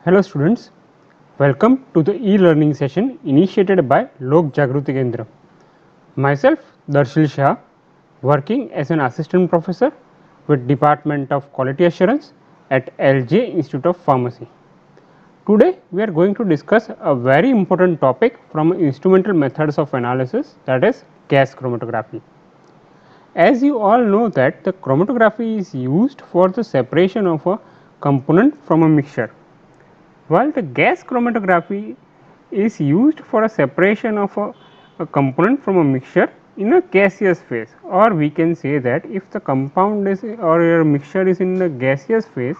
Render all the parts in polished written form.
Hello students, welcome to the e-learning session initiated by Lok Jagruti Kendra. Myself Darshil Shah, working as an assistant professor with Department of Quality Assurance at LJ Institute of Pharmacy. Today we are going to discuss a very important topic from instrumental methods of analysis, that is gas chromatography. As you all know that the chromatography is used for the separation of a component from a mixture, while the gas chromatography is used for a separation of a component from a mixture in a gaseous phase, or we can say that if the compound is or your mixture is in the gaseous phase,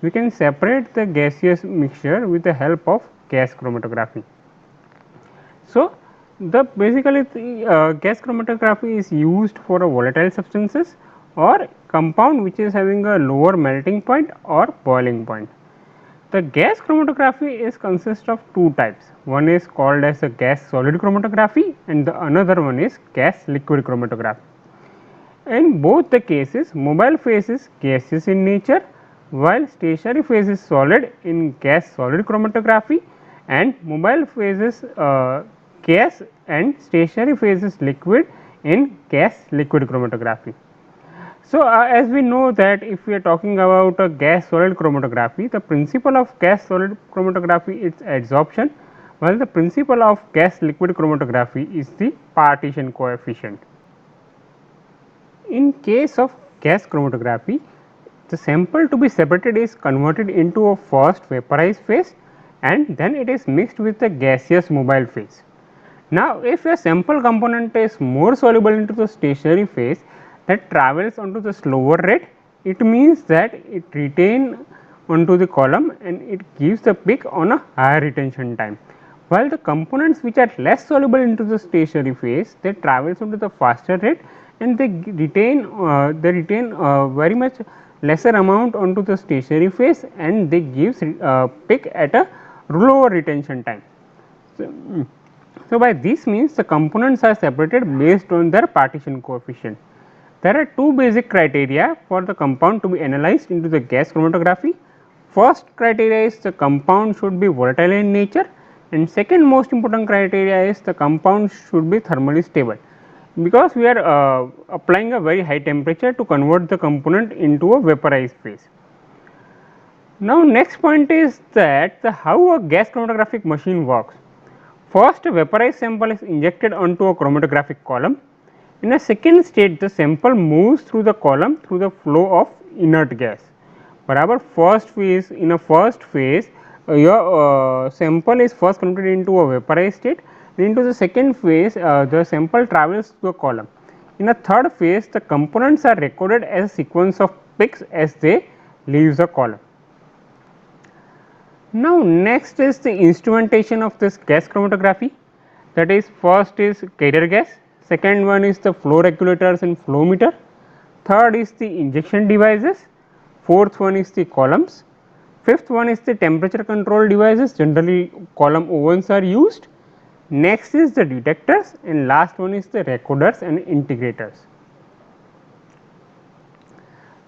we can separate the gaseous mixture with the help of gas chromatography. So, the basically the gas chromatography is used for a volatile substances or compound which is having a lower melting point or boiling point. The gas chromatography is consist of two types. One is called as a gas solid chromatography and the another one is gas liquid chromatography. In both the cases, mobile phase is gaseous in nature, while stationary phase is solid in gas solid chromatography, and mobile phase is gas and stationary phase is liquid in gas liquid chromatography. So, as we know that if we are talking about a gas solid chromatography, the principle of gas solid chromatography is adsorption, while the principle of gas liquid chromatography is the partition coefficient. In case of gas chromatography, the sample to be separated is converted into a first vaporized phase and then it is mixed with the gaseous mobile phase. Now, if a sample component is more soluble into the stationary phase that travels onto the slower rate, it means that it retain onto the column and it gives the peak on a higher retention time. While the components which are less soluble into the stationary phase, they travels onto the faster rate and they retain very much lesser amount onto the stationary phase and they gives peak at a lower retention time. So, by this means the components are separated based on their partition coefficient. There are two basic criteria for the compound to be analyzed into the gas chromatography. First criteria is the compound should be volatile in nature and second most important criteria is the compound should be thermally stable, because we are applying a very high temperature to convert the component into a vaporized phase. Now, next point is that how a gas chromatographic machine works. First, a vaporized sample is injected onto a chromatographic column. In a second state, the sample moves through the column through the flow of inert gas. बराबर first phase, in a first phase, your sample is first converted into a vaporized state. Into the second phase, the sample travels to a column. In a third phase, the components are recorded as a sequence of peaks as they leave the column. Now, next is the instrumentation of this gas chromatography, that is first is carrier gas, second one is the flow regulators and flow meter, third is the injection devices, fourth one is the columns, fifth one is the temperature control devices, generally column ovens are used, next is the detectors and last one is the recorders and integrators.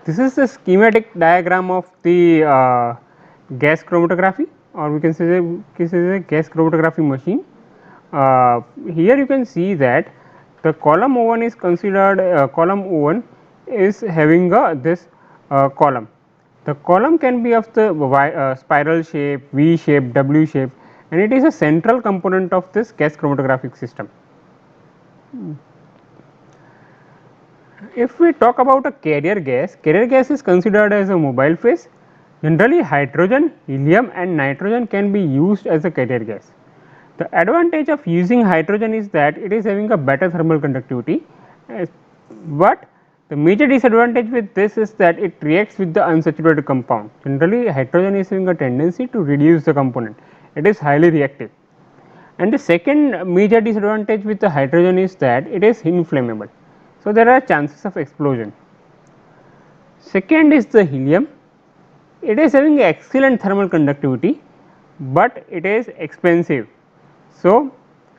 This is the schematic diagram of the gas chromatography, or we can say this is a gas chromatography machine. Here you can see that the column oven is considered column oven is having this column. The column can be of the spiral shape, V shape, W shape, and it is a central component of this gas chromatographic system. If we talk about a carrier gas is considered as a mobile phase. Generally, hydrogen, helium and nitrogen can be used as a carrier gas. The advantage of using hydrogen is that it is having a better thermal conductivity, but the major disadvantage with this is that it reacts with the unsaturated compound. Generally, hydrogen is having a tendency to reduce the component, it is highly reactive. And the second major disadvantage with the hydrogen is that it is inflammable. So, there are chances of explosion. Second is the helium, it is having excellent thermal conductivity, but it is expensive. So,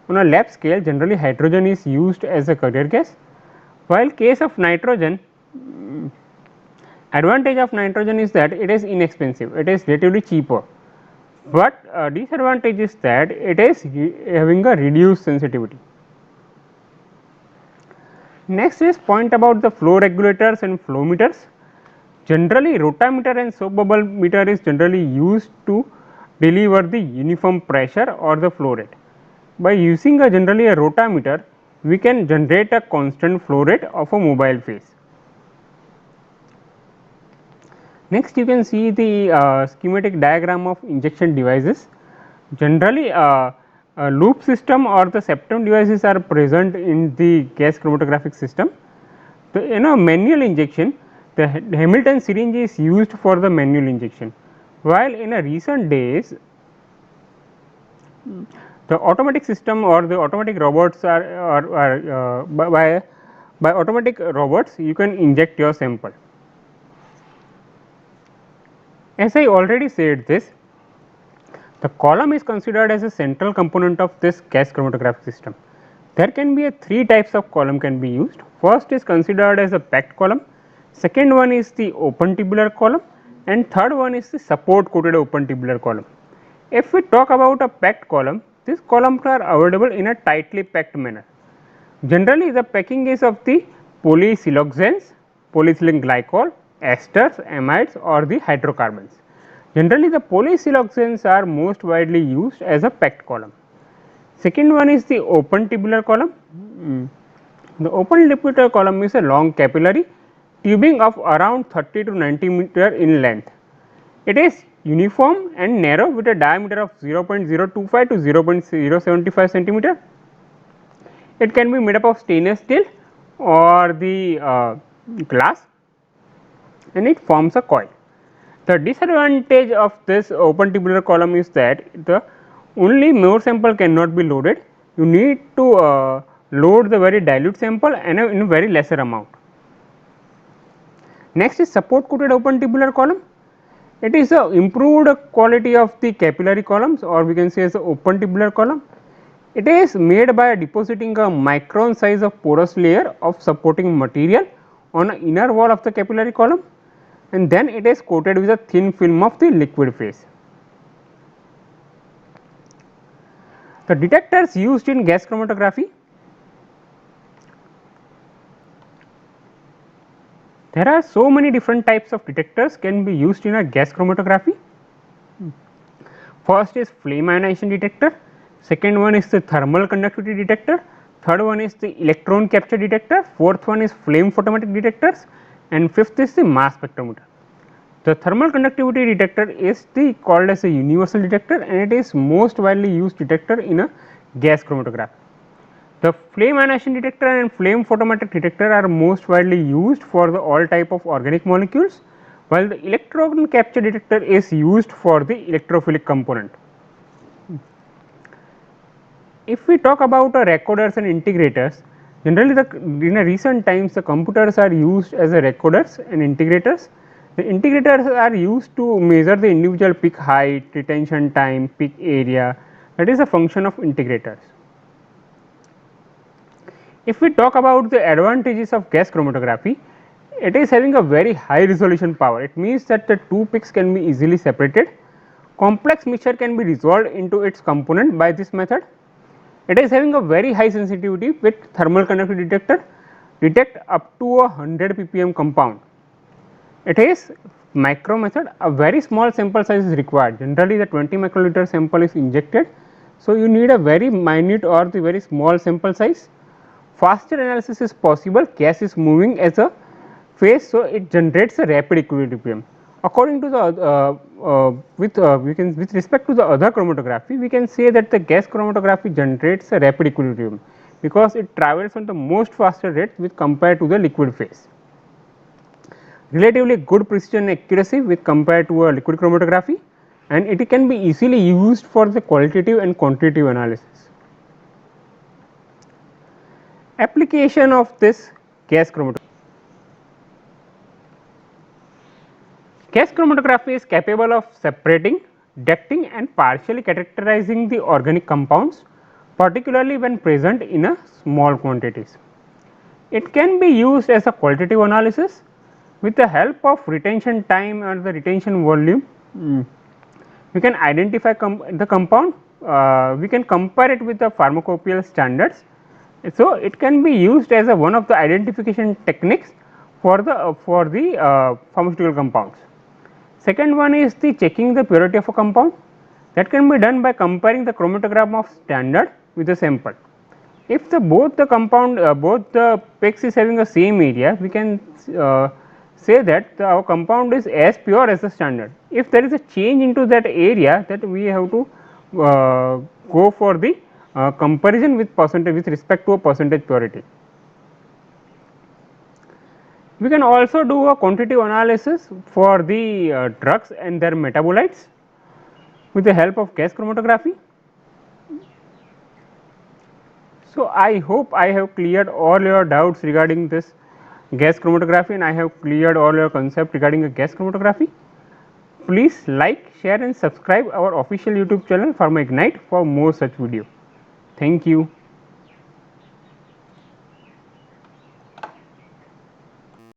on a lab scale generally hydrogen is used as a carrier gas, while case of nitrogen, advantage of nitrogen is that it is inexpensive, it is relatively cheaper. but disadvantage is that it is having a reduced sensitivity. Next is point about the flow regulators and flow meters. Generally, rotameter and soap bubble meter is generally used to deliver the uniform pressure or the flow rate. By using generally a rotameter, we can generate a constant flow rate of a mobile phase. Next, you can see the schematic diagram of injection devices. Generally, a loop system or the septum devices are present in the gas chromatographic system. In a manual injection, the Hamilton syringe is used for the manual injection, while in a recent days the automatic system or the automatic robots are by automatic robots you can inject your sample. As I already said this, the column is considered as a central component of this gas chromatographic system. There can be three types of column can be used. First is considered as a packed column, second one is the open tubular column, and third one is the support coated open tubular column. If we talk about a packed column, these columns are available in a tightly packed manner. Generally, the packing is of the polysiloxanes, polyethylene glycol, esters, amides or the hydrocarbons. Generally, the polysiloxanes are most widely used as a packed column. Second one is the open tubular column. The open tubular column is a long capillary tubing of around 30 to 90 meter in length. It is uniform and narrow with a diameter of 0.025 to 0.075 centimeter. It can be made up of stainless steel or the glass, and it forms a coil. The disadvantage of this open tubular column is that the only more sample cannot be loaded. You need to load the very dilute sample and in a very lesser amount. Next is support coated open tubular column. It is a improved quality of the capillary columns, or we can say as a open tubular column. It is made by depositing a micron size of porous layer of supporting material on the inner wall of the capillary column, and then it is coated with a thin film of the liquid phase. The detectors used in gas chromatography. There are so many different types of detectors can be used in a gas chromatography. First is flame ionization detector, second one is the thermal conductivity detector, third one is the electron capture detector, fourth one is flame photometric detectors, and fifth is the mass spectrometer. The thermal conductivity detector is called as a universal detector, and it is most widely used detector in a gas chromatography. The flame ionization detector and flame photometric detector are most widely used for the all type of organic molecules, while the electron capture detector is used for the electrophilic component. If we talk about recorders and integrators, generally in recent times the computers are used as recorders and integrators. The integrators are used to measure the individual peak height, retention time, peak area, that is a function of integrators. If we talk about the advantages of gas chromatography, it is having a very high resolution power. It means that the two peaks can be easily separated. Complex mixture can be resolved into its component by this method. It is having a very high sensitivity with thermal conductivity detector, detect up to 100 ppm compound. It is micro method, a very small sample size is required. Generally the 20 microliter sample is injected, so you need a very minute or the very small sample size. Faster analysis is possible, gas is moving as a phase, so it generates a rapid equilibrium. According to the with respect to the other chromatography, we can say that the gas chromatography generates a rapid equilibrium because it travels on the most faster rate with compared to the liquid phase. Relatively good precision and accuracy with compared to a liquid chromatography, and it can be easily used for the qualitative and quantitative analysis. Application of this gas chromatography. Gas chromatography is capable of separating, detecting and partially characterizing the organic compounds, particularly when present in a small quantities. It can be used as a qualitative analysis with the help of retention time and the retention volume. We can identify the compound, we can compare it with the pharmacopoeial standards. So, it can be used as a one of the identification techniques for the pharmaceutical compounds. Second one is the checking the purity of a compound, that can be done by comparing the chromatogram of standard with the sample. If both the compound both the peaks is having the same area, we can say that our compound is as pure as the standard. If there is a change into that area, that we have to go for the comparison with percentage with respect to a percentage purity. We can also do a quantitative analysis for the drugs and their metabolites with the help of gas chromatography. So, I hope I have cleared all your doubts regarding this gas chromatography, and I have cleared all your concept regarding the gas chromatography. Please like, share and subscribe our official YouTube channel PharmaIgnite for more such video. Thank you.